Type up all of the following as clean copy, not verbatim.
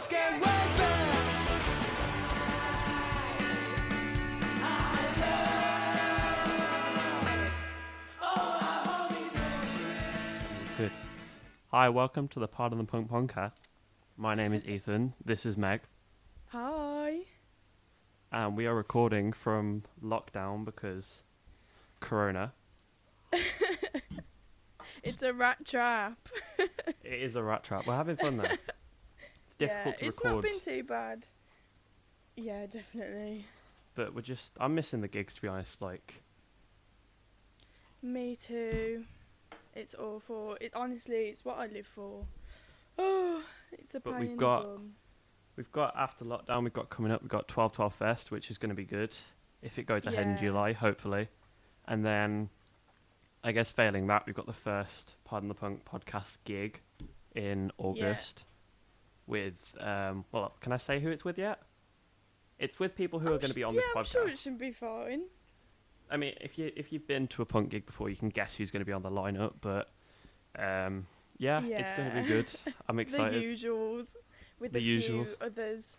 Good. Hi, welcome to the Pardon the Punk podcast. My name is Ethan. This is Meg. Hi. And we are recording from lockdown because Corona. It's a rat trap. It is a rat trap. We're having fun though. It's difficult to it's record. It's not been too bad. Yeah, definitely. But I'm missing the gigs, to be honest. Me too. It's awful. Honestly, it's what I live for. Oh, it's a pain in the bum. We've got after lockdown, we've got coming up, we've got 12/12 Fest, which is going to be good. If it goes ahead in July, hopefully. And then, I guess failing that, we've got the first Pardon the Punk podcast gig in August with, can I say who it's with yet? It's with people who are going to be on this podcast. I'm sure it should be fine. I mean, if you've been to a punk gig before, you can guess who's going to be on the lineup, but it's going to be good. I'm excited. The usuals. With a few others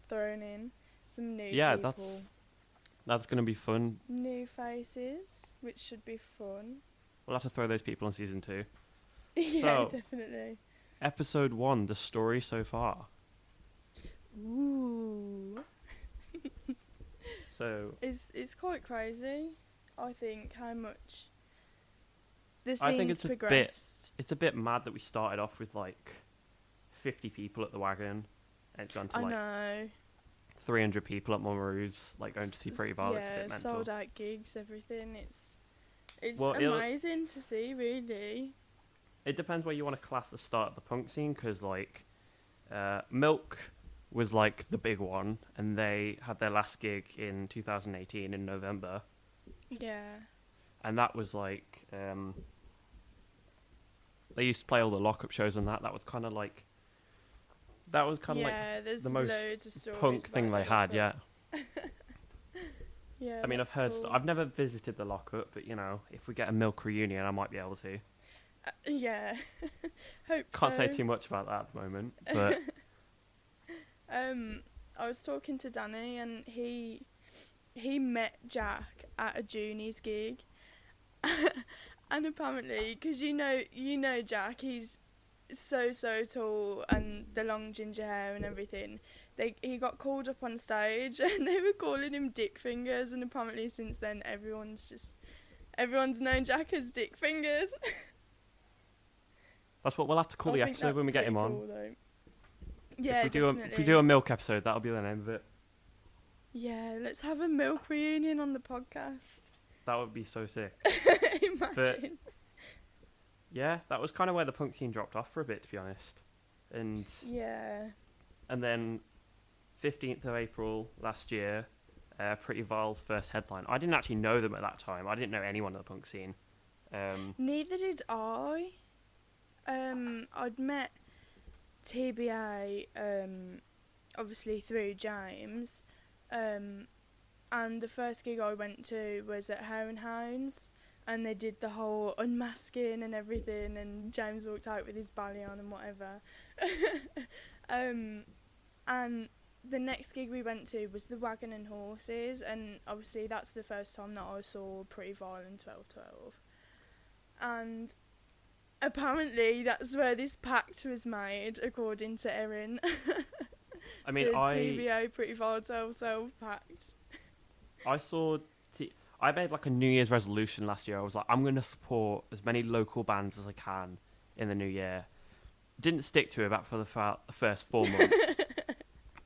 thrown in. Some new people. That's going to be fun. New faces, which should be fun. We'll have to throw those people on season 2. Yeah, definitely. Episode 1, the story so far. Ooh. So it's quite crazy, I think, how much the scene's progressed. It's a bit mad that we started off with 50 people at the Wagon, and it's gone to 300 people at Monroe's, going to see Pretty Vile. It's a bit mental. Sold out gigs, everything. It's amazing to see, really. It depends where you want to class the start of the punk scene, because Milk was the big one, and they had their last gig in 2018 in November. Yeah. And that was they used to play all the lockup shows and that. That was kind of the most punk thing they had, yeah. Yeah. I mean, I've heard. Cool. I've never visited the lockup, but if we get a Milk reunion, I might be able to. Yeah. Can't say too much about that at the moment, but. I was talking to Danny, and he met Jack at a Juni's gig, and apparently, because you know Jack, he's so tall and the long ginger hair and everything. He got called up on stage, and they were calling him Dick Fingers, and apparently since then everyone's known Jack as Dick Fingers. That's what we'll have to call the episode when we get him on. Cool, yeah, if we do a Milk episode, that'll be the name of it. Yeah, let's have a Milk reunion on the podcast. That would be so sick. Imagine. But, yeah, that was kind of where the punk scene dropped off for a bit, to be honest. And then 15th of April last year, Pretty Vile's first headline. I didn't actually know them at that time. I didn't know anyone in the punk scene. Neither did I. I'd met TBA, obviously through James, and the first gig I went to was at Hare and Hounds, and they did the whole unmasking and everything, and James walked out with his ballet on and whatever. And the next gig we went to was the Wagon and Horses, and obviously that's the first time that I saw Pretty Vile and 12/12. And apparently that's where this pact was made, according to Erin. I mean, the TBA Pretty Vile 12/12 pact. I made a New Year's resolution last year. I was like, I'm going to support as many local bands as I can in the new year. Didn't stick to it about for the first 4 months.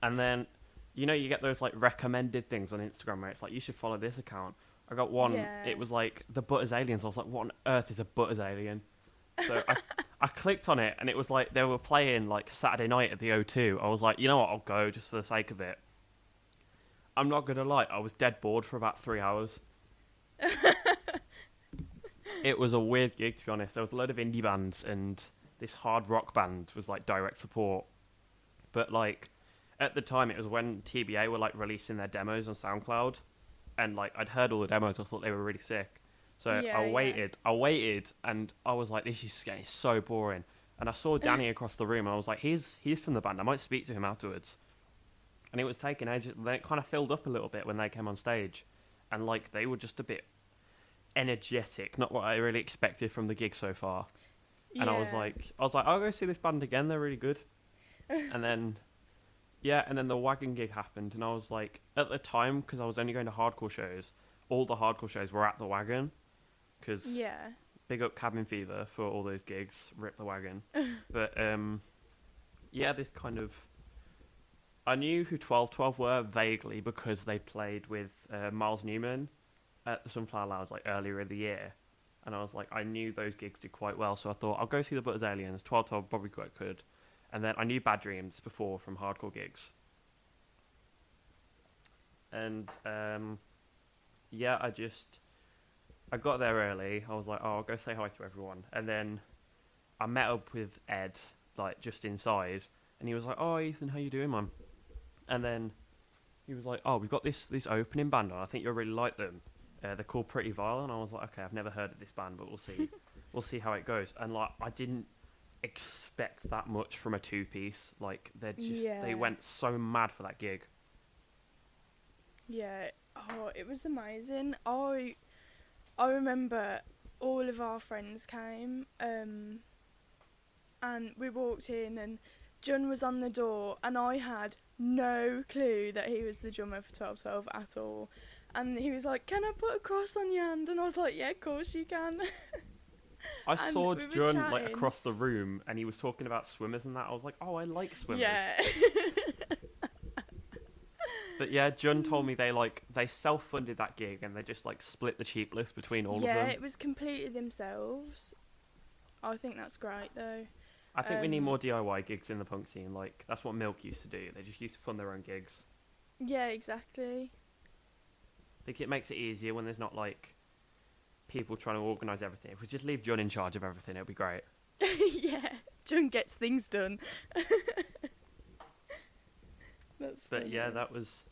And then, you get those recommended things on Instagram where it's you should follow this account. I got one, It was the Butters Aliens. I was like, what on earth is a Butters Alien? So I clicked on it, and it was they were playing Saturday night at the O2. I was like, you know what, I'll go just for the sake of it. I'm not going to lie, I was dead bored for about 3 hours. It was a weird gig, to be honest. There was a load of indie bands, and this hard rock band was direct support. But at the time, it was when TBA were releasing their demos on SoundCloud, and I'd heard all the demos. I thought they were really sick. So I waited, and I was like, this is getting so boring. And I saw Danny across the room. And I was like, he's from the band. I might speak to him afterwards. And it was taking ages. Then it kind of filled up a little bit when they came on stage, and like they were just a bit energetic, not what I really expected from the gig so far. And I was like, I'll go see this band again. They're really good. And then, and then the Wagon gig happened, and I was like, at the time, because I was only going to hardcore shows, all the hardcore shows were at the Wagon, because big up Cabin Fever for all those gigs, rip the Wagon. But this kind of, I knew who 1212 were vaguely because they played with Miles Newman at the Sunflower Lounge like earlier in the year. And I was like, I knew those gigs did quite well, so I thought I'll go see the Butters Aliens. 1212 probably quite good. And then I knew Bad Dreams before from hardcore gigs. And I got there early. I was like, oh, I'll go say hi to everyone. And then I met up with Ed, like just inside, and he was like, oh, Ethan, how you doing, man? And then he was like, oh, we've got this opening band on. I think you'll really like them. They're called Pretty Vile. And I was like, okay, I've never heard of this band, but we'll see. We'll see how it goes. And like, I didn't expect that much from a two-piece. Like, they went so mad for that gig. Yeah. Oh, it was amazing. I remember all of our friends came, and we walked in, and John was on the door, and I had no clue that he was the drummer for 1212 at all. And he was like, can I put a cross on your hand? And I was like, yeah, of course you can. I saw John like across the room, and he was talking about swimmers and that. I was like, oh, I like swimmers. Yeah. But yeah, John told me they self-funded that gig, and they just like split the cheap list between all of them. Yeah, it was completely themselves. I think that's great though. I think we need more DIY gigs in the punk scene. Like, that's what Milk used to do. They just used to fund their own gigs. Yeah, exactly. I think it makes it easier when there's not, like, people trying to organise everything. If we just leave John in charge of everything, it'll be great. Yeah, John gets things done. That's funny. But yeah, that was...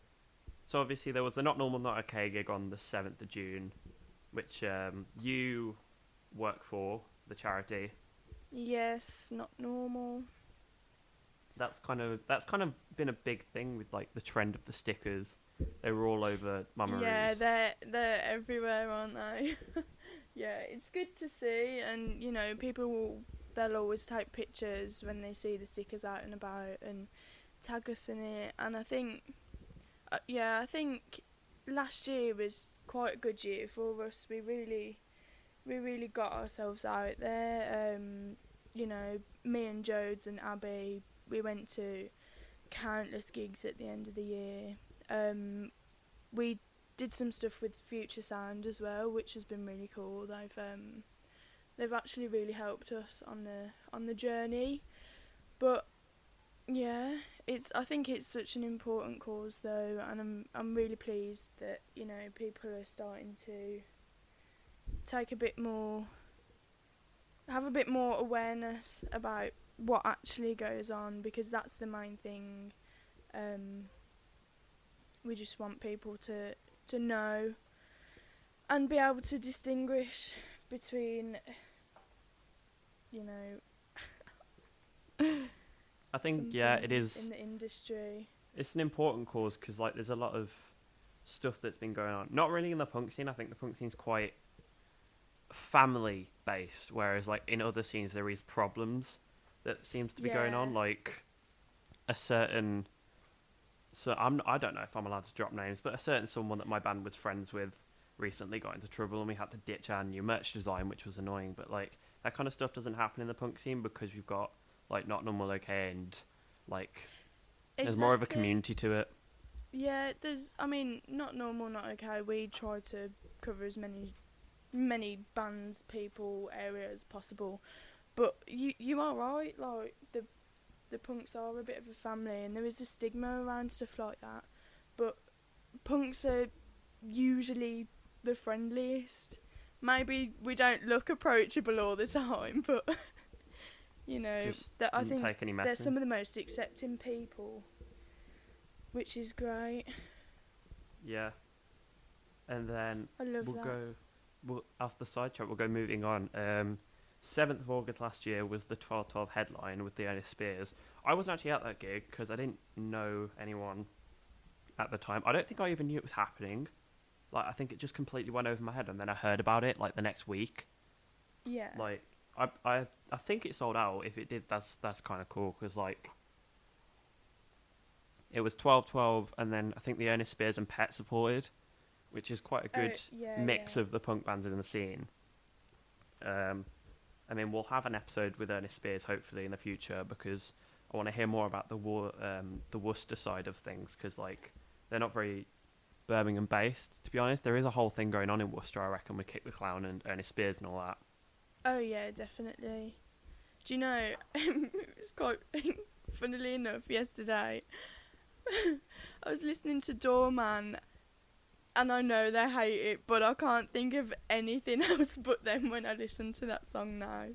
So obviously there was the Not Normal Not Okay gig on the 7th of June, which you work for, the charity. Yes, Not Normal. That's kind of been a big thing with like the trend of the stickers. They were all over Mama Yeah, they're everywhere, aren't they? Yeah, it's good to see, and you know, they'll always take pictures when they see the stickers out and about and tag us in it. And I think last year was quite a good year for us. We really got ourselves out there. You know, me and Jodes and Abby, we went to countless gigs at the end of the year. We did some stuff with Future Sound as well, which has been really cool. They've actually really helped us on the journey. But yeah, I think it's such an important cause though, and I'm really pleased that, you know, people are starting to have a bit more awareness about what actually goes on, because that's the main thing. We just want people to know and be able to distinguish between, you know, I think, yeah, it is. In the industry. It's an important cause because, like, there's a lot of stuff that's been going on. Not really in the punk scene. I think the punk scene's quite family-based, whereas, like, in other scenes there is problems that seems to be going on. Like, a certain... So I don't know if I'm allowed to drop names, but a certain someone that my band was friends with recently got into trouble, and we had to ditch our new merch design, which was annoying. But, like, that kind of stuff doesn't happen in the punk scene because we've got... like Not Normal Okay, and like there's more of a community to it. Yeah, Not Normal Not Okay, we try to cover as many bands, people, areas as possible, but you are right, like the punks are a bit of a family, and there is a stigma around stuff like that, but punks are usually the friendliest. Maybe we don't look approachable all the time, but you know, I think they're some of the most accepting people, which is great. Yeah. And then I love that. We'll off the side track, we'll go moving on. 7th of August last year was the 12/12 headline with the Ernest Spears. I wasn't actually at that gig because I didn't know anyone at the time. I don't think I even knew it was happening. Like, I think it just completely went over my head, and then I heard about it like the next week. Yeah. Like, I think it sold out. If it did, that's kind of cool because like it was 12/12, and then I think the Ernest Spears and Pet supported, which is quite a good mix of the punk bands in the scene. I mean, we'll have an episode with Ernest Spears hopefully in the future because I want to hear more about the Worcester side of things because like they're not very Birmingham based, to be honest. There is a whole thing going on in Worcester, I reckon, with Kick the Clown and Ernest Spears and all that. Oh yeah, definitely. Do you know, it's quite, funnily enough, yesterday, I was listening to Doorman, and I know they hate it, but I can't think of anything else but them when I listen to that song now.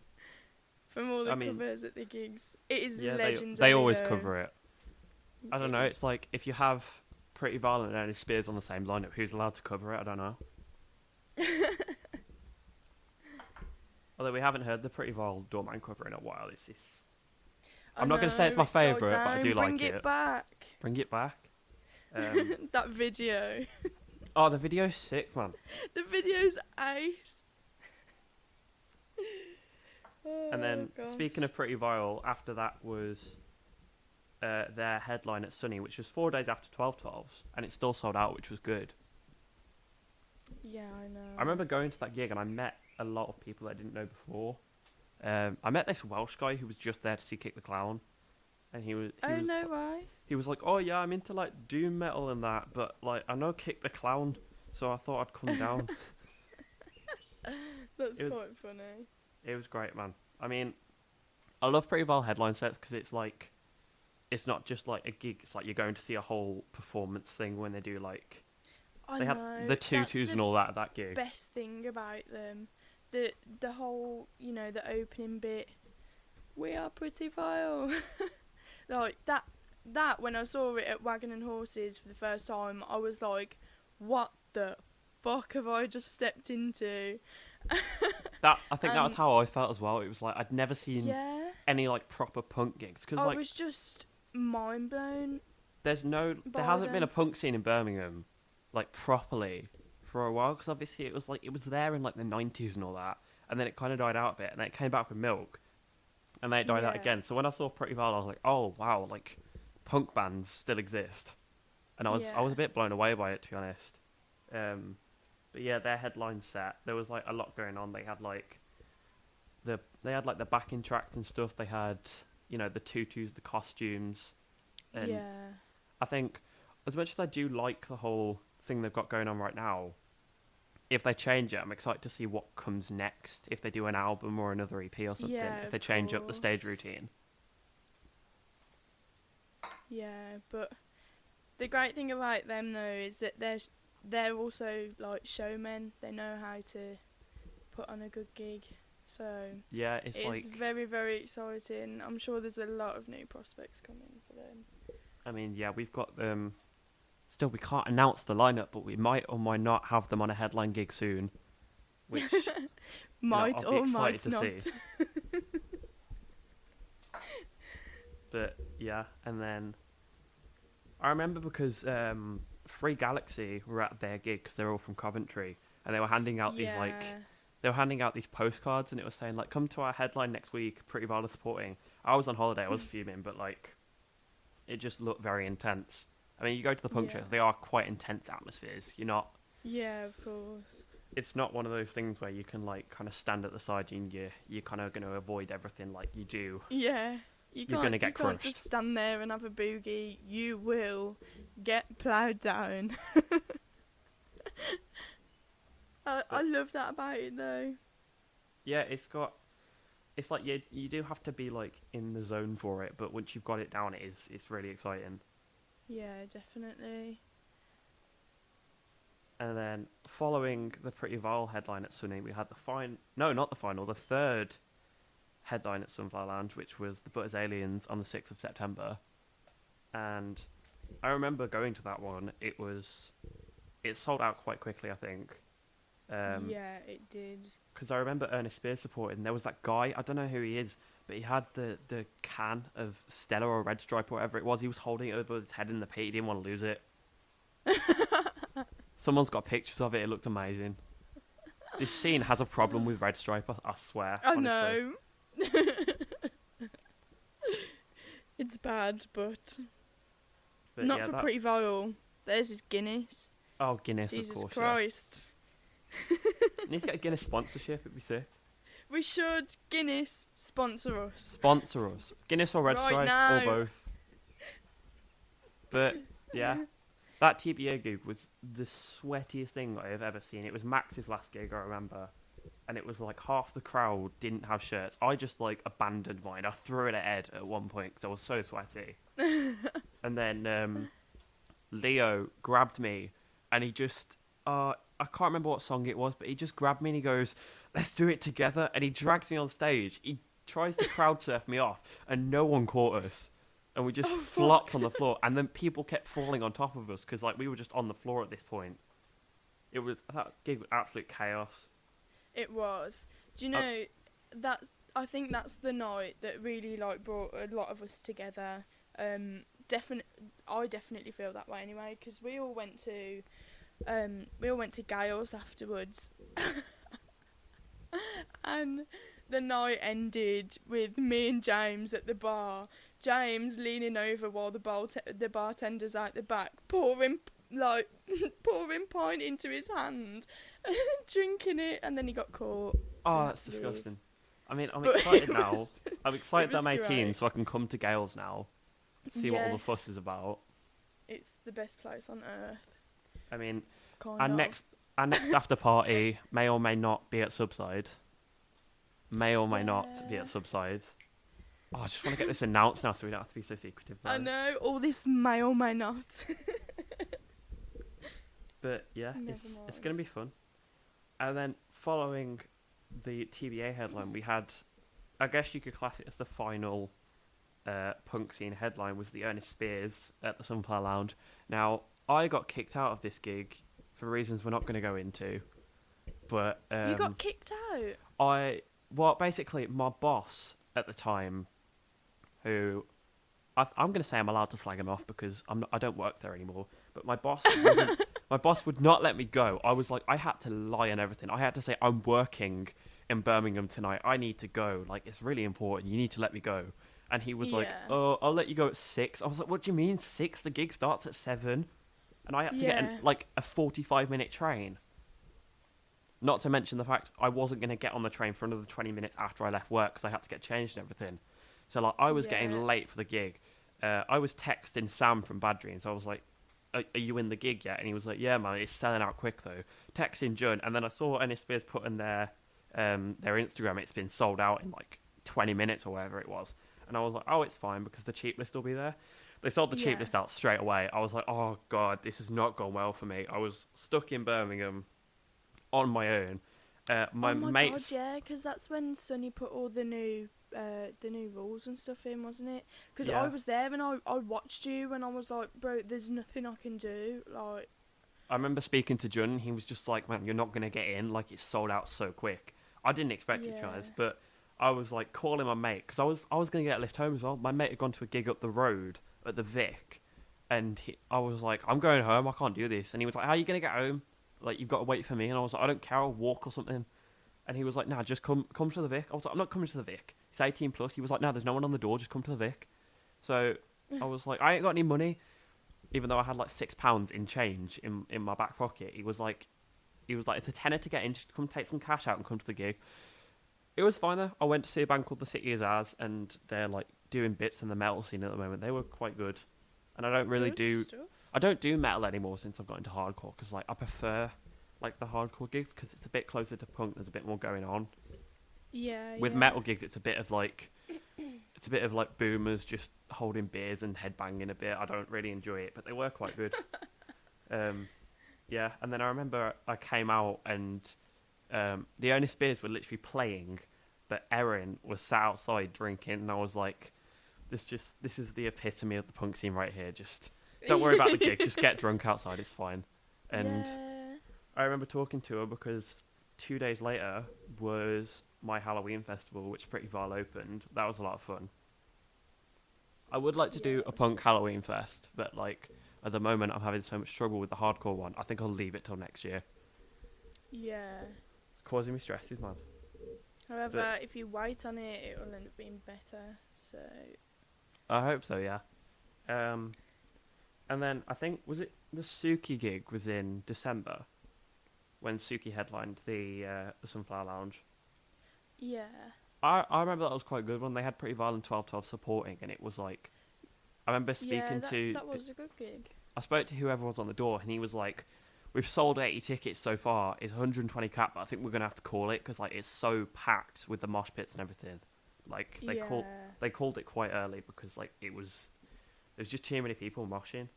From all the covers at the gigs. It is legendary. They always cover it. I don't know, it's like, if you have Pretty Violent and Ernest Spears on the same lineup, who's allowed to cover it? I don't know. Although we haven't heard the Pretty Violent Doorman cover in a while. I'm not going to say it's my favourite, but I do like it. Bring it back. Bring it back. That video. Oh, the video's sick, man. The video's ace. And then, gosh. speaking of Pretty Vile, after that was their headline at Sunny, which was 4 days after 12/12s, and it still sold out, which was good. Yeah, I know. I remember going to that gig, and I met a lot of people I didn't know before. I met this Welsh guy who was just there to see Kick the Clown, and he was no way. He was like, "Oh yeah, I'm into like doom metal and that, but like I know Kick the Clown, so I thought I'd come down." That's quite funny. It was great, man. I mean, I love Pretty Vile headline sets because it's like, it's not just like a gig. It's like you're going to see a whole performance thing when they do like. They had the tutus and all that at that gig. Best thing about them, the whole, you know, the opening bit. We are Pretty Vile. Like that when I saw it at Wagon and Horses for the first time, I was like, what the fuck have I just stepped into? I think that was how I felt as well. It was like I'd never seen any like proper punk gigs because I was just mind blown. There hasn't been a punk scene in Birmingham like properly for a while because obviously it was there in like the 90s and all that, and then it kind of died out a bit, and then it came back with Milk, and then it died out again. So when I saw Pretty Vile, I was like, oh wow, like punk bands still exist, and I was a bit blown away by it, to be honest. But yeah, their headline set, there was like a lot going on. They had like the backing tracks and stuff. They had, you know, the tutus, the costumes, and I think as much as I do like the whole thing they've got going on right now, if they change it, I'm excited to see what comes next. If they do an album or another EP or something, if they change up the stage routine. Yeah, but the great thing about them though is that they're also like showmen. They know how to put on a good gig. So yeah, it's like very, very exciting. I'm sure there's a lot of new prospects coming for them. I mean, yeah, we've got them. Still, we can't announce the lineup, but we might or might not have them on a headline gig soon. Which might I'll be or might excited not. To see. But yeah, and then I remember because Free Galaxy were at their gig because they're all from Coventry, and they were handing out these these postcards, and it was saying like, "Come to our headline next week, Pretty Vile supporting." I was on holiday, I was fuming, but like, it just looked very intense. I mean, you go to the punk shows; they are quite intense atmospheres. You're not. Yeah, of course. It's not one of those things where you can like kind of stand at the side and you're kind of going to avoid everything like you do. Yeah. You're going to get crushed. You can't just stand there and have a boogie. You will get ploughed down. I love that about it though. Yeah, it's like you do have to be like in the zone for it, but once you've got it down, it's really exciting. Yeah, definitely. And then following the Pretty Vile headline at Sunny, we had the third headline at Sunflower Lounge, which was the Butters Aliens on the 6th of September. And I remember going to that one. It sold out quite quickly, I think. Yeah, it did. Because I remember Ernest Spears supporting. There was that guy, I don't know who he is, but he had the can of Stella or Red Stripe or whatever it was. He was holding it over his head in the pit. He didn't want to lose it. Someone's got pictures of it. It looked amazing. This scene has a problem with Red Stripe, I swear. I honestly. know. It's bad, but not yeah, for Pretty Vile. There's his Guinness. Oh, Guinness, Jesus of course. Christ. Yeah. Needs to get a Guinness sponsorship. It'd be sick. We should. Guinness, sponsor us. Sponsor us. Guinness or Red Right Stripe, now. or both. But, yeah. That TBA gig was the sweatiest thing I have ever seen. It was Max's last gig, I remember. And it was like half the crowd didn't have shirts. I just like abandoned mine. I threw it at Ed at one point because I was so sweaty. And then Leo grabbed me and he just, I can't remember what song it was, but he just grabbed me and he goes, "Let's do it together." And he drags me on stage. He tries to crowd surf me off and no one caught us. And we just flopped on the floor. And then people kept falling on top of us because like we were just on the floor at this point. That gig was absolute chaos. It was. Do you know I think that's the night that really like brought a lot of us together. I definitely feel that way anyway because we all went to Gales afterwards, and the night ended with me and James at the bar. James leaning over while the bartender's out the back pouring pint into his hand, drinking it, and then he got caught. Oh, that's disgusting. I mean, I'm excited now. I'm excited that I'm 18, great. so I can come to Gales now, see what all the fuss is about. It's the best place on earth. I mean, Kind our of. next after party may or may not be at Subside. May or may not be at Subside. Oh, I just want to get this announced now so we don't have to be so secretive about I it. know, all this may or may not. But yeah, it's going to be fun. And then following the TBA headline, we had, I guess you could class it as the final punk scene headline, was the Ernest Spears at the Sunflower Lounge. Now, I got kicked out of this gig for reasons we're not going to go into. But you got kicked out? Basically, my boss at the time, who I'm going to say I'm allowed to slag him off because I don't work there anymore. But my boss, my boss would not let me go. I was like, I had to lie and everything. I had to say I'm working in Birmingham tonight. I need to go. Like, it's really important. You need to let me go. And he was like, "Oh, I'll let you go at 6." I was like, "What do you mean 6? The gig starts at 7." And I had to get a 45-minute train. Not to mention the fact I wasn't going to get on the train for another 20 minutes after I left work because I had to get changed and everything. So like I was getting late for the gig. I was texting Sam from Bad Dreams. I was like, are you in the gig yet? And he was like, "Yeah, man, it's selling out quick though." Texting Jun, and then I saw Ernest Spears put in their Instagram, it's been sold out in like 20 minutes or whatever it was. And I was like, oh, it's fine because the cheap list will be there. They sold the cheap list out straight away. I was like, oh God, this has not gone well for me. I was stuck in Birmingham on my own. My mates. God, yeah, because that's when Sonny put all the new rules and stuff in, wasn't it? Because I was there and I watched you and I was like, bro, there's nothing I can do. Like, I remember speaking to Jun and he was just like, man, you're not going to get in. Like, it's sold out so quick. I didn't expect it, to be honest, but I was like calling my mate because I was going to get a lift home as well. My mate had gone to a gig up the road at the Vic and I was like, I'm going home. I can't do this. And he was like, how are you going to get home? Like, you've got to wait for me. And I was like, I don't care. I'll walk or something. And he was like, nah, just come to the Vic. I was like, I'm not coming to the Vic. It's 18 plus. He was like, no, there's no one on the door. Just come to the Vic. So I was like, I ain't got any money. Even though I had like £6 in change in my back pocket. He was like, it's a tenner to get in. Just come take some cash out and come to the gig. It was fine though. I went to see a band called The City Is Ours, and they're like doing bits in the metal scene at the moment. They were quite good. And I don't really I don't do metal anymore since I've got into hardcore because like I prefer like the hardcore gigs because it's a bit closer to punk. There's a bit more going on. Yeah. With metal gigs, it's a bit of like boomers just holding beers and headbanging a bit. I don't really enjoy it, but they were quite good. Yeah, and then I remember I came out and the Ernest Spears were literally playing, but Erin was sat outside drinking, and I was like, this is the epitome of the punk scene right here. Just don't worry about the gig, just get drunk outside, it's fine. And I I remember talking to her because 2 days later was my Halloween festival, which Pretty Vile opened. That was a lot of fun. I would like to do a punk Halloween fest, but like at the moment I'm having so much trouble with the hardcore one. I think I'll leave it till next year. Yeah. It's causing me stresses, man. However, if you wait on it, it will end up being better. So. I hope so, yeah. And then I think, was it the Suki gig was in December when Suki headlined the Sunflower Lounge? Yeah. I remember that was quite a good one. They had Pretty Violent 1212 supporting, and it was like, I remember speaking to. That was a good gig. I spoke to whoever was on the door, and he was like, "We've sold 80 tickets so far. It's 120 cap, but I think we're gonna have to call it because like it's so packed with the mosh pits and everything. Like they called it quite early because like there was just too many people moshing.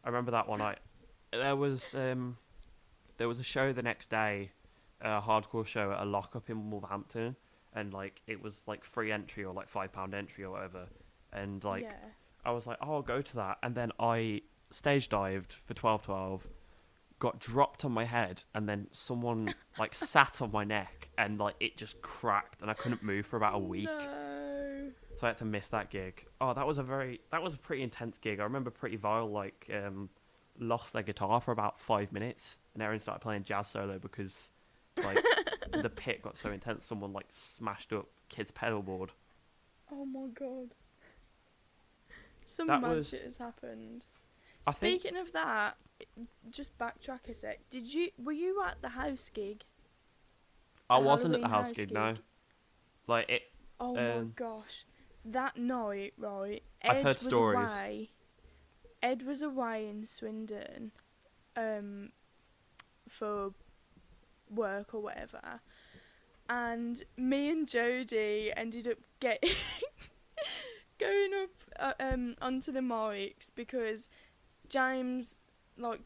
I remember that one night. There was a show the next day, a hardcore show at a lockup in Wolverhampton, and like it was like free entry or like £5 entry or whatever, and like I was like, oh, I'll go to that, and then I stage dived for 1212, got dropped on my head, and then someone like sat on my neck, and like it just cracked, and I couldn't move for about a week. No. So I had to miss that gig. Oh, that was a pretty intense gig. I remember Pretty Vile like lost their guitar for about 5 minutes, and everyone started playing jazz solo because like the pit got so intense. Someone like smashed up Kid's pedal board. Oh my god. Some mad shit has happened. Speaking of that, just backtrack a sec. Were you at the house gig? I wasn't at the house gig, no. Like it. Oh my gosh, that night, right? I've heard stories. Ed was away in Swindon, for work or whatever, and me and Jodie ended up going up onto the mics because James like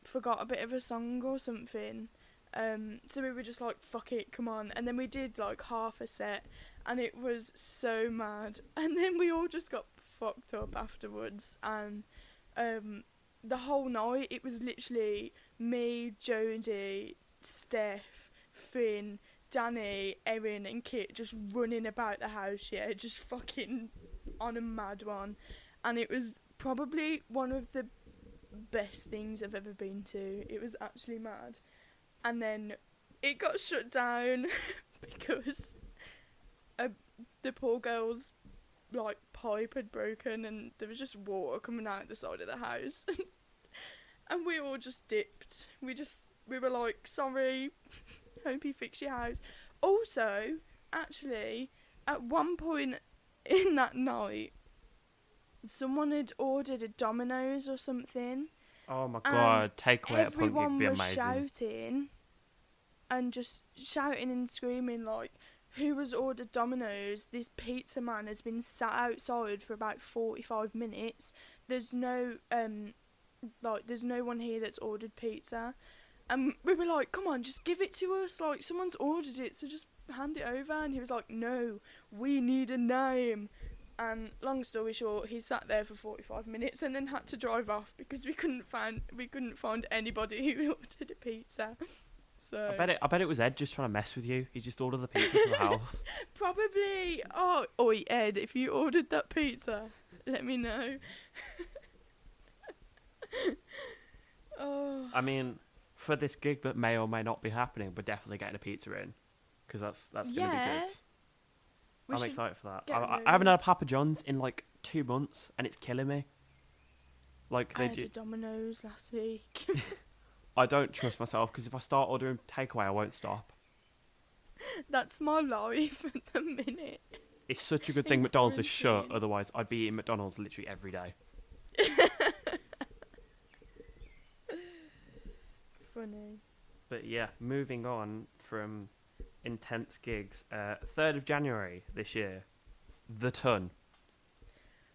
forgot a bit of a song or something. So we were just like, fuck it, come on. And then we did like half a set, and it was so mad. And then we all just got fucked up afterwards. And the whole night, it was literally me, Jodie, Steph, Finn, Danny, Erin and Kit just running about the house, yeah, just fucking on a mad one. And it was probably one of the best things I've ever been to. It was actually mad. And then it got shut down because the poor girl's like pipe had broken and there was just water coming out the side of the house. And we all just dipped. We were like, sorry, hope you fix your house. Also, actually, at one point in that night, someone had ordered a Domino's or something. Oh my god, takeaway at Punk would be amazing. Everyone was shouting and just shouting and screaming like, who has ordered Domino's? This pizza man has been sat outside for about 45 minutes. There's no there's no one here that's ordered pizza. And we were like, come on, just give it to us. Like, someone's ordered it, so just hand it over. And he was like, no, we need a name. And long story short, he sat there for 45 minutes and then had to drive off because we couldn't find anybody who ordered a pizza. So I bet it was Ed just trying to mess with you. He just ordered the pizza to the house. Probably. Oh, oi, Ed, if you ordered that pizza, let me know. Oh. I mean, for this gig that may or may not be happening, we're definitely getting a pizza in because that's going to be good. I'm excited for that. I haven't had a Papa John's in like 2 months, and it's killing me. Like I had a Domino's last week. I don't trust myself because if I start ordering takeaway, I won't stop. That's my life at the minute. It's such a good thing McDonald's is shut. Otherwise, I'd be eating McDonald's literally every day. Funny. But yeah, moving on from intense gigs. 3rd of January this year, The Ton.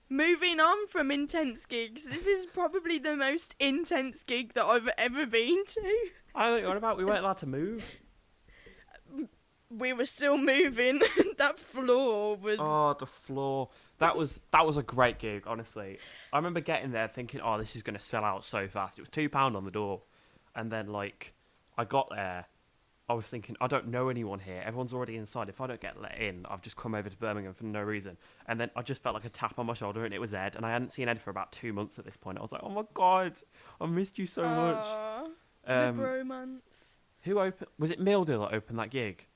Moving on from intense gigs, this is probably the most intense gig that I've ever been to. I don't know what about. We weren't allowed to move. We were still moving. That floor was... Oh, the floor. That was a great gig, honestly. I remember getting there thinking, oh, this is going to sell out so fast. It was £2 on the door. And then, like, I got there. I was thinking, I don't know anyone here. Everyone's already inside. If I don't get let in, I've just come over to Birmingham for no reason. And then I just felt like a tap on my shoulder, and it was Ed. And I hadn't seen Ed for about 2 months at this point. I was like, oh my God, I missed you so much. Aw, the Um, bromance. who opened? Was it Mildew that opened that gig?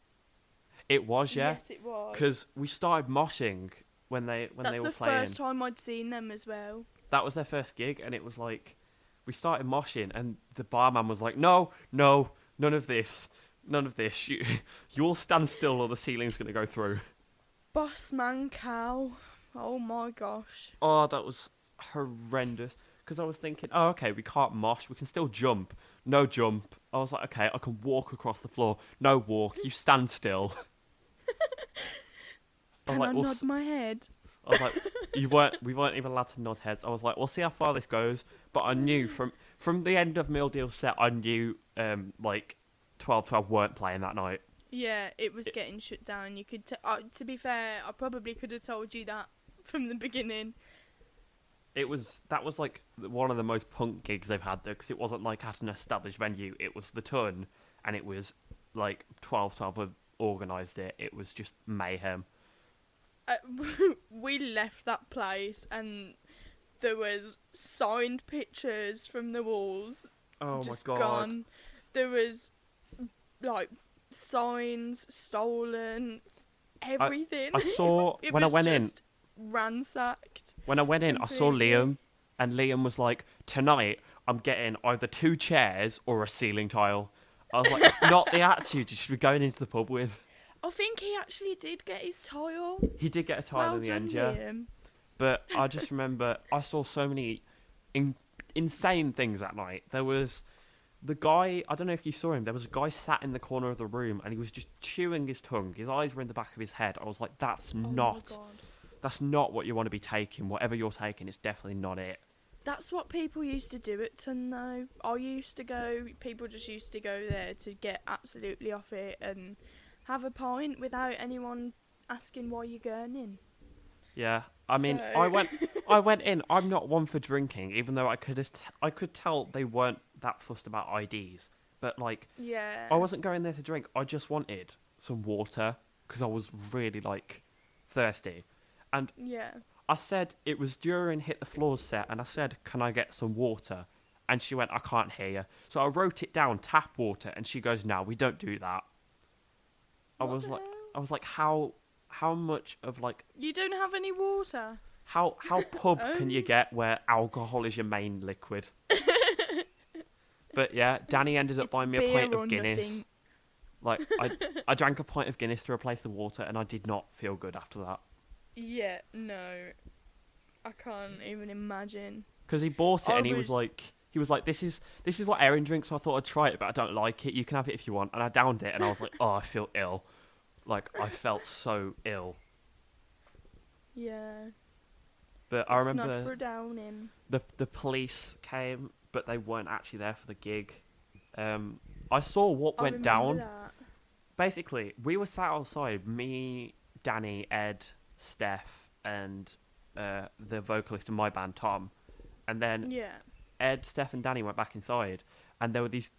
It was, yeah. Yes, it was. Because we started moshing when they were That's the playing. first time I'd seen them as well. That was their first gig, and it was like we started moshing, and the barman was like, "No, no, none of this, none of this. You all stand still, or the ceiling's gonna go through." Boss man cow. Oh my gosh. Oh, that was horrendous. Because I was thinking, oh, okay, we can't mosh, we can still jump. No jump. I was like, okay, I can walk across the floor. No walk. You stand still. Can I nod my head? I was like, we weren't even allowed to nod heads. I was like, we'll see how far this goes. But I knew from the end of Mildeal's set, I knew like 12 weren't playing that night. Yeah, it was getting shut down. You could. To be fair, I probably could have told you that from the beginning. That was like one of the most punk gigs they've had though, because it wasn't like at an established venue. It was the Ton, and it was like 12 had organised it. It was just mayhem. We left that place and there was signed pictures from the walls. Oh just my God. Gone. There was like signs stolen, everything. I saw when I went in. Ransacked. When I went in, I saw Liam, and Liam was like, "Tonight, I'm getting either 2 chairs or a ceiling tile." I was like, "It's not the attitude you should be going into the pub with." I think he actually did get his tile. He did get a tile in the end, yeah. Liam. But I just remember I saw so many insane things that night. There was the guy, I don't know if you saw him, there was a guy sat in the corner of the room and he was just chewing his tongue. His eyes were in the back of his head. I was like, that's not what you want to be taking. Whatever you're taking, it's definitely not it. That's what people used to do at Ton though. People just used to go there to get absolutely off it and have a pint without anyone asking why you're going in. Yeah, I mean, So- I went in. I'm not one for drinking, even though I could tell they weren't that fussed about IDs. But like, Yeah. I wasn't going there to drink. I just wanted some water because I was really like thirsty. And Yeah. I said it was during Hit the Floors set, and I said, "Can I get some water?" And she went, "I can't hear you." So I wrote it down, tap water, and she goes, "No, we don't do that." I What was the like, hell? how much of like You don't have any water. how pub can you get where alcohol is your main liquid? But yeah, Danny ended up It's buying me a beer pint or of Guinness. nothing. Like I drank a pint of Guinness to replace the water, and I did not feel good after that. Yeah, no. I can't even imagine. Because he bought it I and he was like, this is what Erin drinks, so I thought I'd try it, but I don't like it. You can have it if you want. And I downed it, and I was like, oh, I feel ill. Like I felt so ill. Yeah. But I It's not remember for downing. the police came, but they weren't actually there for the gig. I saw what I went remember down. that. Basically, we were sat outside, me, Danny, Ed, Steph, and the vocalist in my band, Tom. And then Yeah. Ed, Steph, and Danny went back inside, and there were these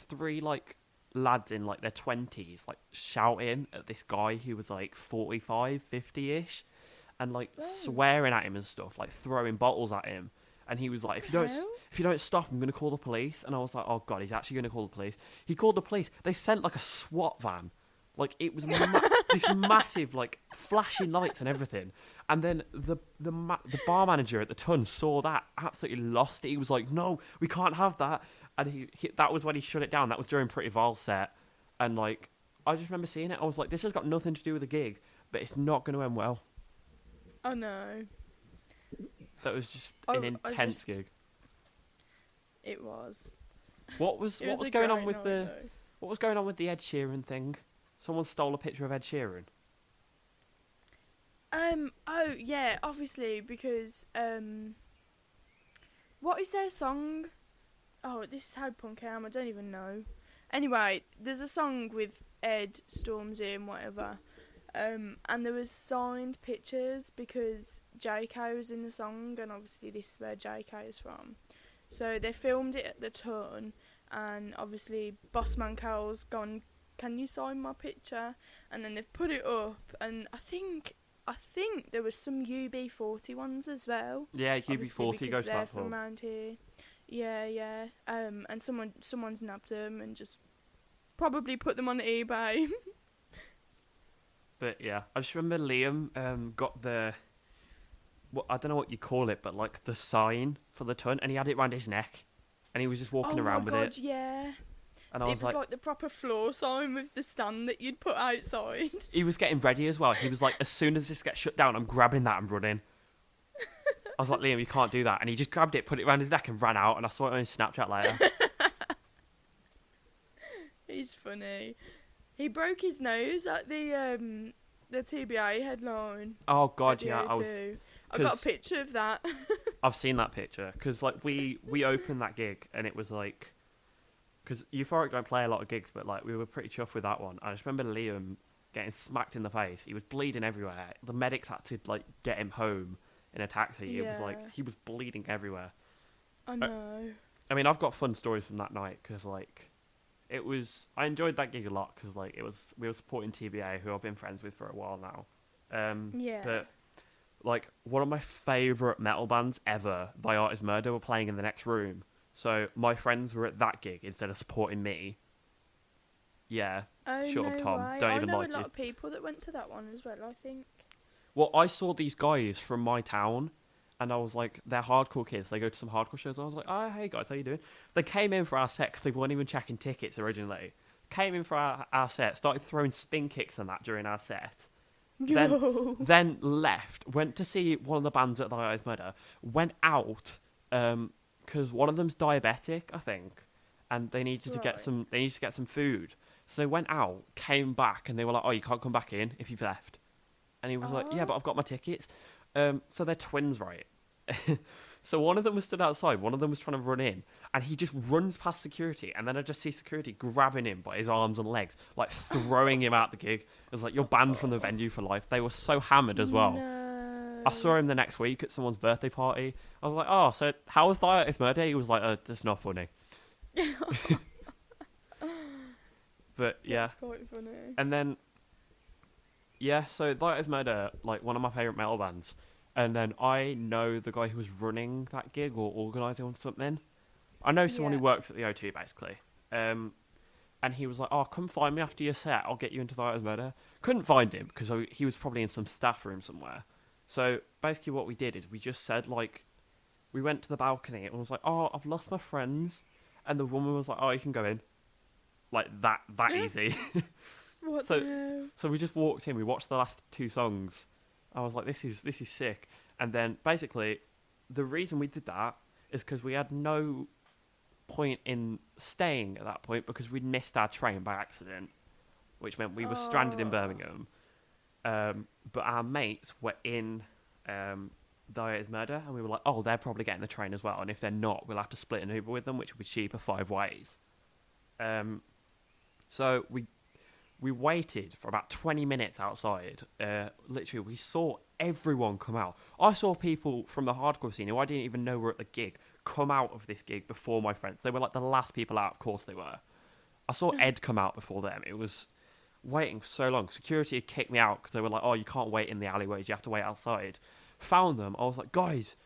3 like lads in like their 20s, like shouting at this guy who was like 45, 50-ish, and like swearing at him and stuff, like throwing bottles at him. And he was like, if you don't stop, I'm gonna call the police. And I was like, oh God, he's actually gonna call the police. He called the police. They sent like a SWAT van. Like it was this massive, like flashing lights and everything. And then the bar manager at the Ton saw that, absolutely lost it. He was like, "No, we can't have that." And he that was when he shut it down. That was during Pretty Vile's set. And like, I just remember seeing it. I was like, "This has got nothing to do with the gig, but it's not going to end well." Oh no. That was just an intense gig. It was. What was It was a going on great with night, the though. what was going on with the Ed Sheeran thing? Someone stole a picture of Ed Sheeran. Oh yeah, obviously because what is their song? Oh, this is how punk I am. I don't even know. Anyway, there's a song with Ed, Stormzy, and whatever. And there was signed pictures because JK was in the song, and obviously this is where JK is from. So they filmed it at the Ton, and obviously Bossman Carol's gone, can you sign my picture? And then they've put it up, and I think there was some UB40 ones as well. Yeah, Obviously, UB40 because goes to they're that from pub. around here. Yeah. And someone's nabbed them and just probably put them on eBay. But yeah, I just remember Liam got the, what, I don't know what you call it, but like the sign for the ton, and he had it around his neck, and he was just walking Oh my around with god, it, yeah. and I It was was like, like the proper floor sign with the stand that you'd put outside. he was getting ready as well. He was like, as soon as this gets shut down, I'm grabbing that and running. I was like, Liam, you can't do that, and he just grabbed it, put it around his neck, and ran out. And I saw it on his Snapchat later. He's funny. He broke his nose at the TBA headline. Oh god, At the yeah, O2. I got a picture of that. I've seen that picture because like we opened that gig and it was like, because Euphoric don't play a lot of gigs, but like we were pretty chuffed with that one. I just remember Liam getting smacked in the face. He was bleeding everywhere. The medics had to like get him home in a taxi. It was Yeah. like he was bleeding everywhere. I know. I mean, I've got fun stories from that night because like it was. I enjoyed that gig a lot because like we were supporting TBA, who I've been friends with for a while now. Yeah. But like one of my favourite metal bands ever, by Artist Murder, were playing in the next room. So my friends were at that gig instead of supporting me. Yeah, Oh, shut up, no Tom. way. Don't I even know like a lot you. of people that went to that one as well, I think. Well, I saw these guys from my town, and I was like, they're hardcore kids. They go to some hardcore shows. I was like, oh, hey guys, how you doing? They came in for our set 'cause they weren't even checking tickets originally. Came in for our set, started throwing spin kicks and that during our set. Then left, went to see one of the bands at the Eyes Murder, went out, because one of them's diabetic, I think, and they needed to get some food. So they went out, came back, and they were like, oh, you can't come back in if you've left. And he was like, yeah, but I've got my tickets. So they're twins, right? So one of them was stood outside, one of them was trying to run in, and he just runs past security, and then I just see security grabbing him by his arms and legs, like throwing him out the gig. It was like, you're banned from the venue for life. They were so hammered as well. No. I saw him the next week at someone's birthday party. I was like, oh, so how was the Artist Murder? He was like, that's not funny. But yeah. That's quite funny. And then, yeah, so the Artist Murder, like one of my favourite metal bands. And then I know the guy who was running that gig or organising or something. I know someone who Yeah. works at the O2, basically. And he was like, oh, come find me after your set. I'll get you into the Artist Murder. Couldn't find him because he was probably in some staff room somewhere. So basically what we did is we just said, like, we went to the balcony and was like, oh, I've lost my friends. And the woman was like, oh, you can go in. Like, that easy. What So- the hell? So we just walked in. We watched the last two songs. I was like, this is sick. And then basically, the reason we did that is because we had no point in staying at that point because we'd missed our train by accident, which meant we were stranded in Birmingham. But our mates were in Dia's Murder, and we were like, oh, they're probably getting the train as well. And if they're not, we'll have to split an Uber with them, which would be cheaper 5 ways. So we waited for about 20 minutes outside. Literally, we saw everyone come out. I saw people from the hardcore scene who I didn't even know were at the gig come out of this gig before my friends. They were like the last people out, of course they were. I saw Ed come out before them. It was waiting for so long. Security had kicked me out because they were like, oh, you can't wait in the alleyways, you have to wait outside. Found them. I was like, guys,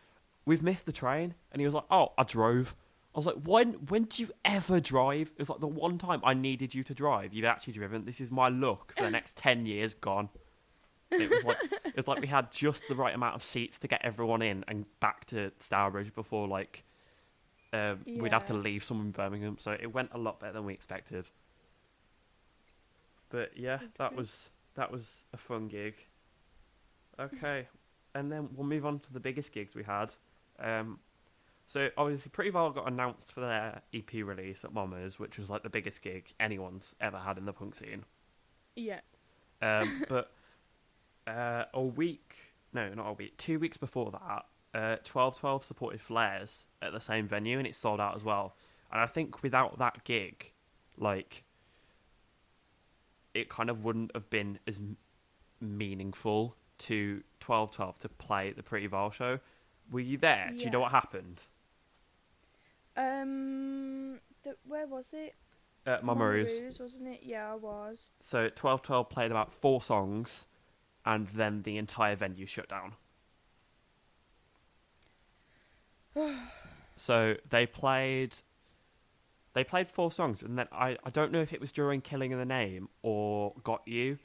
we've missed the train. And he was like, oh, I drove. I was like, when did you ever drive? It was like the one time I needed you to drive. You've actually driven. This is my look for the next 10 years gone. It was like we had just the right amount of seats to get everyone in and back to Stourbridge before like we'd have to Yeah. leave somewhere in Birmingham. So it went a lot better than we expected. But yeah, that Okay. was a fun gig. Okay, and then we'll move on to the biggest gigs we had. So obviously Pretty Vile got announced for their EP release at Mommers, which was like the biggest gig anyone's ever had in the punk scene. Yeah. But a week, no, not a week, 2 weeks before that, 1212 supported Flares at the same venue, and it sold out as well. And I think without that gig, like, it kind of wouldn't have been as meaningful to 1212 to play at the Pretty Vile show. Were you there? Do you know Yeah. what happened? Where was it? Mama Roo's. Wasn't it? Yeah, I was. So 1212 played about 4 songs, and then the entire venue shut down. So they played 4 songs, and then I don't know if it was during Killing in the Name or Got You,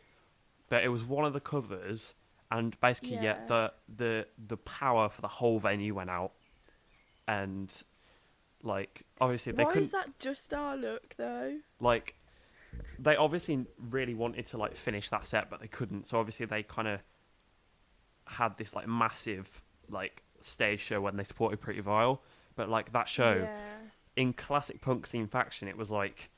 but it was one of the covers, and basically the power for the whole venue went out, and like obviously they couldn't. Why is that just our luck though? Like they obviously really wanted to like finish that set, but they couldn't. So obviously they kind of had this like massive like stage show when they supported Pretty Vile, but like that show in classic punk scene faction, it was like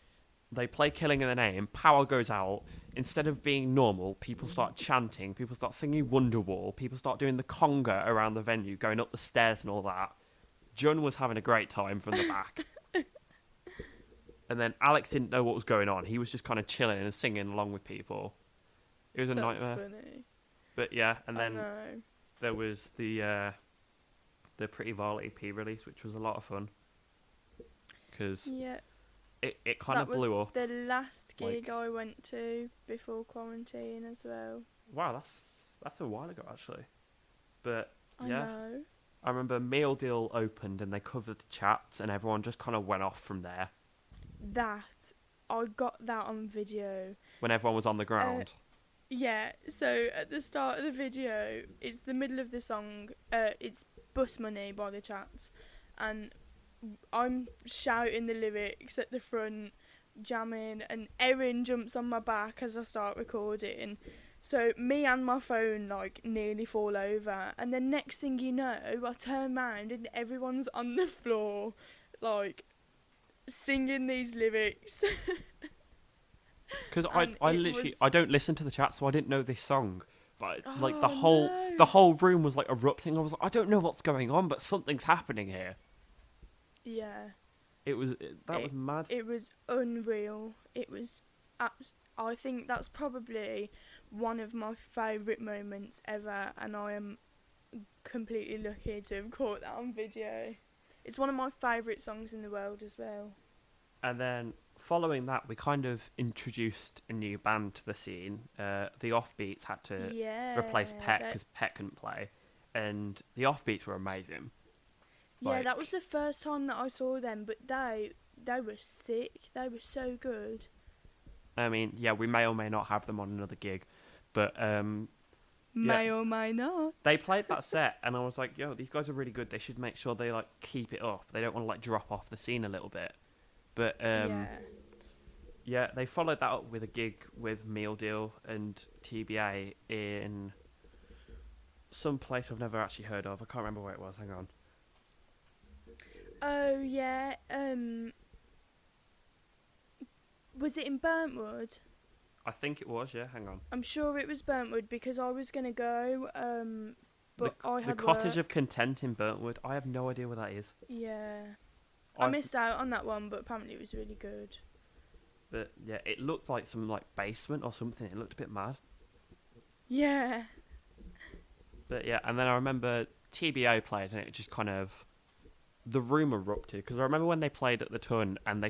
they play Killing in the Name, power goes out. Instead of being normal, people start chanting, people start singing Wonderwall, people start doing the conga around the venue, going up the stairs and all that. Jun was having a great time from the back. And then Alex didn't know what was going on. He was just kind of chilling and singing along with people. It was a nightmare. Funny. But yeah, and then there was the Pretty Vile EP release, which was a lot of fun. Because it kind of blew up. The last gig I went to before quarantine as well. Wow, that's a while ago actually. But yeah, I know. I remember Meal Deal opened and they covered the chats and everyone just kind of went off from there. I got that on video. When everyone was on the ground. Yeah, so at the start of the video, it's the middle of the song, it's Bus Money by the Chats, and I'm shouting the lyrics at the front, jamming, and Erin jumps on my back as I start recording. So me and my phone like nearly fall over, and then next thing you know, I turn round and everyone's on the floor, like singing these lyrics. Because I don't listen to the chat, so I didn't know this song. But like the whole room was like erupting. I was like, I don't know what's going on, but something's happening here. Yeah. That was mad. It was unreal. It was. I think that's probably one of my favourite moments ever, and I am completely lucky to have caught that on video. It's one of my favourite songs in the world as well. And then following that, we kind of introduced a new band to the scene. The Offbeats had to replace Pet because Pet couldn't play, and the Offbeats were amazing. Yeah, that was the first time that I saw them, but they were sick. They were so good. I mean, yeah, we may or may not have them on another gig, but may or may not. They played that set, and I was like, yo, these guys are really good. They should make sure they like keep it up. They don't want to like drop off the scene a little bit. But yeah, they followed that up with a gig with Meal Deal and TBA in some place I've never actually heard of. I can't remember where it was. Hang on. Oh yeah. Was it in Burntwood? I think it was. Yeah. Hang on. I'm sure it was Burntwood because I was gonna go. But I had the Cottage work. of Content in Burntwood. I have no idea where that is. Yeah. I missed out on that one, but apparently it was really good. But yeah, it looked like some like basement or something. It looked a bit mad. Yeah. But yeah, and then I remember TBA played, and it just kind of the room erupted because I remember when they played at the Ton, and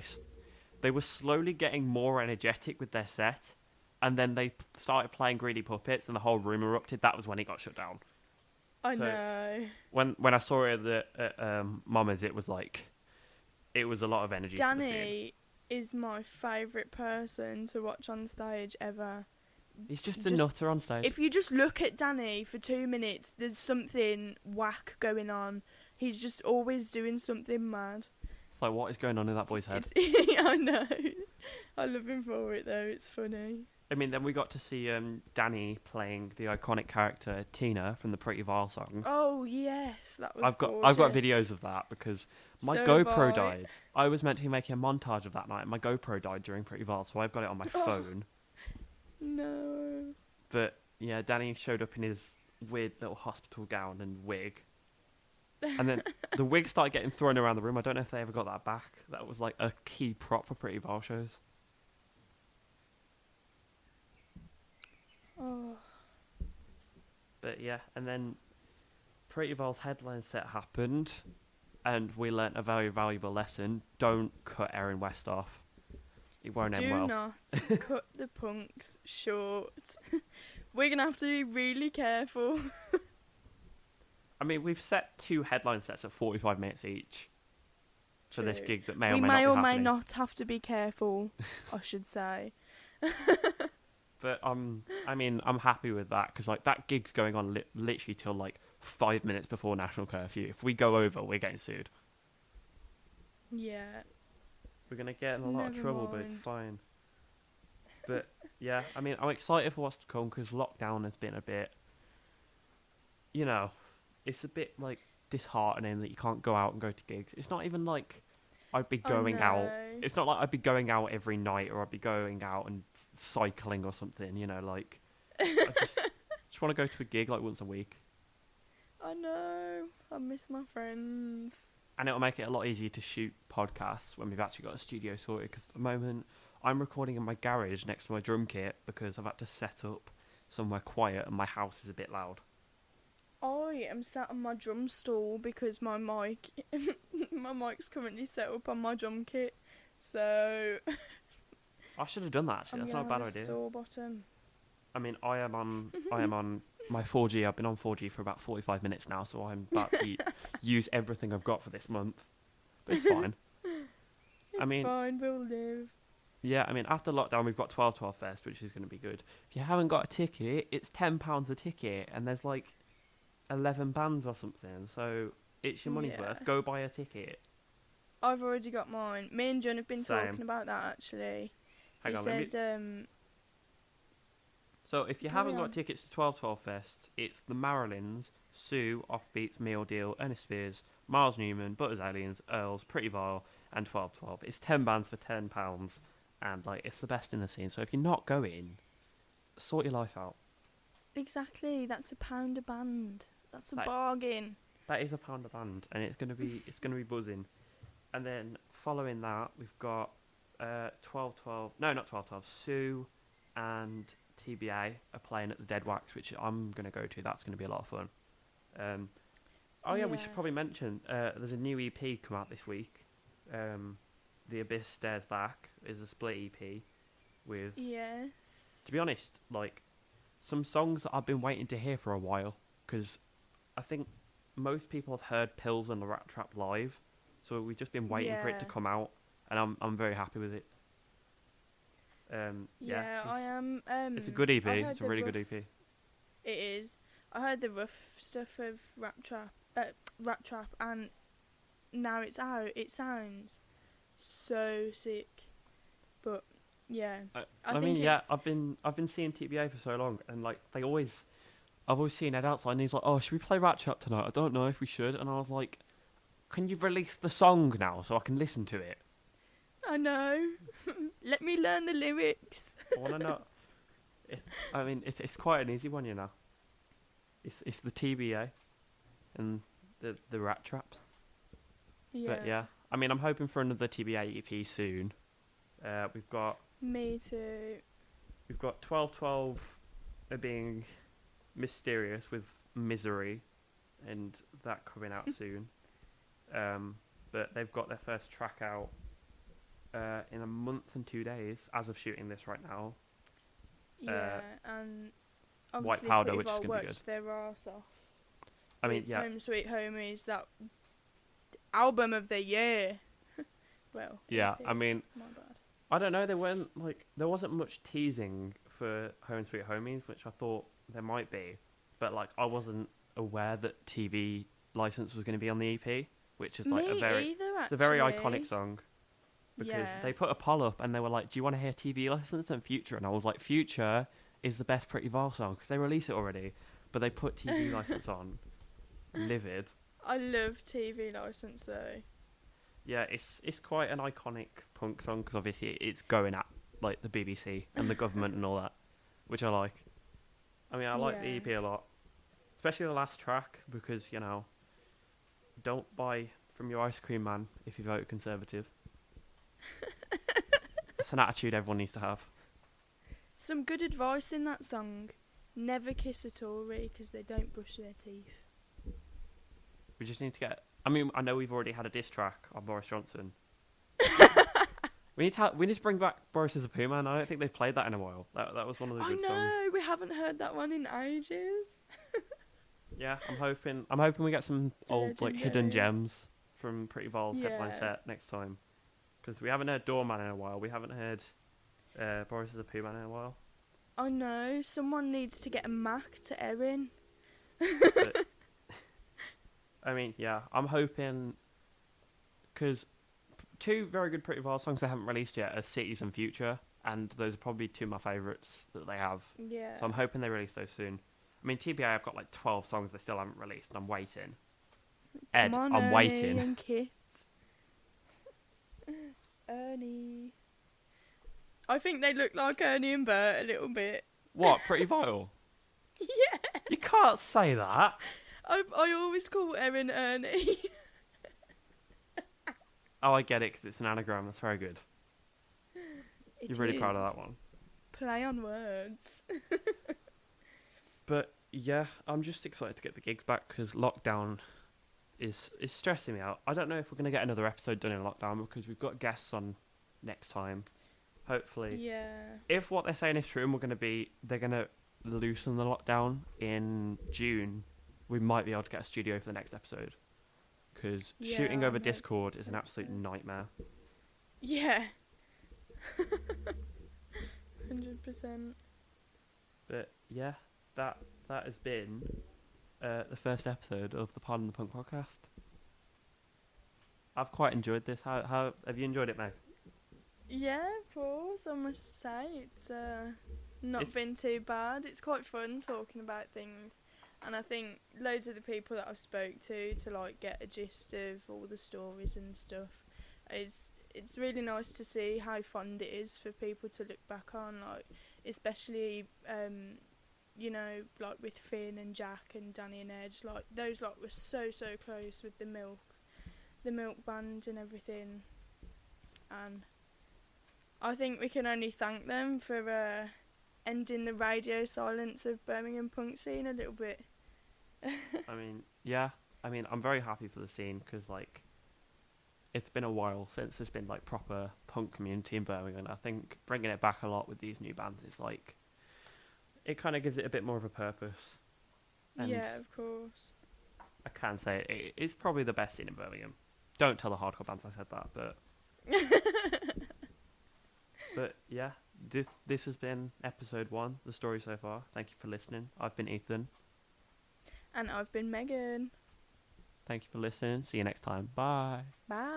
they were slowly getting more energetic with their set, and then they started playing Greedy Puppets, and the whole room erupted. That was when it got shut down. I know. When I saw it at Mama's, it was like. It was a lot of energy. Danny is my favourite person to watch on stage ever. He's just a nutter on stage. If you just look at Danny for 2 minutes, there's something whack going on. He's just always doing something mad. It's like, what is going on in that boy's head? I know. I love him for it, though. It's funny. I mean, then we got to see Danny playing the iconic character Tina from the Pretty Vile song. Oh yes, that was. I've got videos of that because my GoPro died. I was meant to be making a montage of that night. My GoPro died during Pretty Vile, so I've got it on my phone. No. But yeah, Danny showed up in his weird little hospital gown and wig, and then the wig started getting thrown around the room. I don't know if they ever got that back. That was like a key prop for Pretty Vile shows. Oh. But yeah, and then Pretty Vile's headline set happened, and we learnt a very valuable lesson. Don't cut Erin West off. It won't end Do well. not cut the punks short. We're going to have to be really careful. I mean, we've set 2 headline sets at 45 minutes each for this True. gig that may or We may may not or be may happening. not have to be careful, I should say. But I mean, I'm happy with that because like that gig's going on literally till like 5 minutes before national curfew. If we go over, we're getting sued. Yeah. We're gonna get in a lot of Never trouble, but it's mind. fine. But yeah, I mean, I'm excited for what's to come because lockdown has been a bit, you know, it's a bit like disheartening that you can't go out and go to gigs. It's not even like I'd be going out. It's not like I'd be going out every night or I'd be going out and cycling or something. You know, like I just want to go to a gig like once a week, I know. I miss my friends. and it'll make it a lot easier to shoot podcasts when we've actually got a studio sorted. Because at the moment, I'm recording in my garage next to my drum kit because I've had to set up somewhere quiet and my house is a bit loud. I am sat on my drum stool because my mic's currently set up on my drum kit. So I should have done that actually. I'm That's not a gonna bad have idea. sore bottom. I mean, I am on my 4G. I've been on 4G for about 45 minutes now, so I'm about to use everything I've got for this month. But it's fine. It's fine, we'll live. Yeah, I mean, after lockdown, we've got 12/12 Fest, which is going to be good. If you haven't got a ticket, it's £10 a ticket, and there's like 11 bands or something, so it's your money's worth. Go buy a ticket. I've already got mine. Me and John have been Same. talking about that actually. Hang He on, let me... said, So if you carry haven't on. got tickets to 12/12 Fest, it's the Marilyns, Sue, Offbeats, Meal Deal, Ernest Fears, Miles Newman, Butters Aliens, Earls, Pretty Vile, and 12/12. It's 10 bands for £10, and like it's the best in the scene. So if you're not going, sort your life out. exactly, that's £1 a band. That's a Like- bargain. That is £1 a band, and it's gonna be buzzing. And then following that, we've got 12/12. No, not 12/12. Sue and TBA are playing at the Dead Wax, which I'm gonna go to. That's gonna be a lot of fun. Oh yeah, we should Yeah. probably mention there's a new EP come out this week. The Abyss Stares Back is a split EP with, Yes. to be honest, like some songs that I've been waiting to hear for a while because I think most people have heard Pills and the Rat Trap live, so we've just been waiting for it to Yeah. come out, and I'm very happy with it. Yeah, I am. It's a good EP. I heard It's a the really rough- good EP. It is. I heard the rough stuff of Rat Trap, and now it's out. It sounds so sick, but yeah, I think mean, yeah, it's- I've been seeing TBA for so long, and like I've always seen Ed outside, and he's like, "Oh, should we play Rat Trap tonight? I don't know if we should." And I was like, "Can you release the song now so I can listen to it? I know. Let me learn the lyrics. I want to know." I mean, it's quite an easy one, you know. It's the TBA and the Rat Traps. Yeah. But yeah, I mean, I'm hoping for another TBA EP soon. We've got Me too. 12/12 being mysterious with Misery, and that coming out soon. But they've got their first track out in a month and 2 days as of shooting this right now. Yeah, and White obviously Powder, Pretty which is Vile gonna be worked their arse off. I mean, with yeah, Home Sweet Home is that album of the year. Well. yeah. EP, I mean, my bad. I don't know. There wasn't much teasing for Home Sweet Homies, which I thought there might be, but like I wasn't aware that TV license was going to be on the EP, which is like Me a very either, it's a very actually. iconic song. Because Yeah. they put a poll up and they were like, "Do you want to hear TV license and Future?" And I was like, "Future is the best Pretty Vile song because they release it already." But they put TV license on. Livid. I love TV license though. Yeah, it's quite an iconic punk song because obviously it's going at like the BBC and the government and all that, which I like. I mean, I like the Yeah. EP a lot, especially the last track because don't buy from your ice cream man if you vote Conservative. It's an attitude everyone needs to have. Some good advice in that song. Never kiss a Tory because they don't brush their teeth. We just need to get I mean, I know we've already had a diss track on Boris Johnson. We need to bring back Boris as a Pooh Man. I don't think they've played that in a while. That was one of the I good know, songs. we haven't heard that one in ages. Yeah, I'm hoping we get some old like hidden Legendary. gems from Pretty Vols headline Yeah. set next time. Because we haven't heard Doorman in a while. We haven't heard Boris as a Pooh Man in a while. I know, someone needs to get a Mac to Erin. But, I mean, yeah, I'm hoping, because two very good Pretty Vols songs they haven't released yet are Cities and Future, and those are probably two of my favourites that they have. Yeah. So I'm hoping they release those soon. I mean, TBA, I've got like 12 songs they still haven't released, and I'm waiting. Ed, Come on, I'm Ernie waiting. and Kit. Ernie. I think they look like Ernie and Bert a little bit. What, Pretty Vile? Yeah. You can't say that. I always call Erin Ernie. Oh, I get it, because it's an anagram. That's very good. You're really proud of that one. Play on words. But yeah, I'm just excited to get the gigs back because lockdown is stressing me out. I don't know if we're going to get another episode done in lockdown because we've got guests on next time. Hopefully. Yeah. If what they're saying is true and they're going to loosen the lockdown in June, we might be able to get a studio for the next episode. Because shooting over Discord is an absolute nightmare. Yeah. 100%. But yeah, that has been the first episode of the Pardon the Punk podcast. I've quite enjoyed this. How have you enjoyed it, Meg? Yeah, of course. I must say it's not been too bad. It's quite fun talking about things, and I think loads of the people that I've spoke to like get a gist of all the stories and stuff. It's really nice to see how fond it is for people to look back on, like especially you know, like with Finn and Jack and Danny and Edge, like those were so close with the milk band and everything, and I think we can only thank them for ending the radio silence of Birmingham punk scene a little bit. I mean, yeah. I mean, I'm very happy for the scene because, like, it's been a while since there's been, like, proper punk community in Birmingham. I think bringing it back a lot with these new bands is, like, it kind of gives it a bit more of a purpose. And yeah, of course. I can say it's probably the best scene in Birmingham. Don't tell the hardcore bands I said that, but... But yeah, this has been episode 1, the story so far. Thank you for listening. I've been Ethan. And I've been Megan. Thank you for listening. See you next time. Bye. Bye.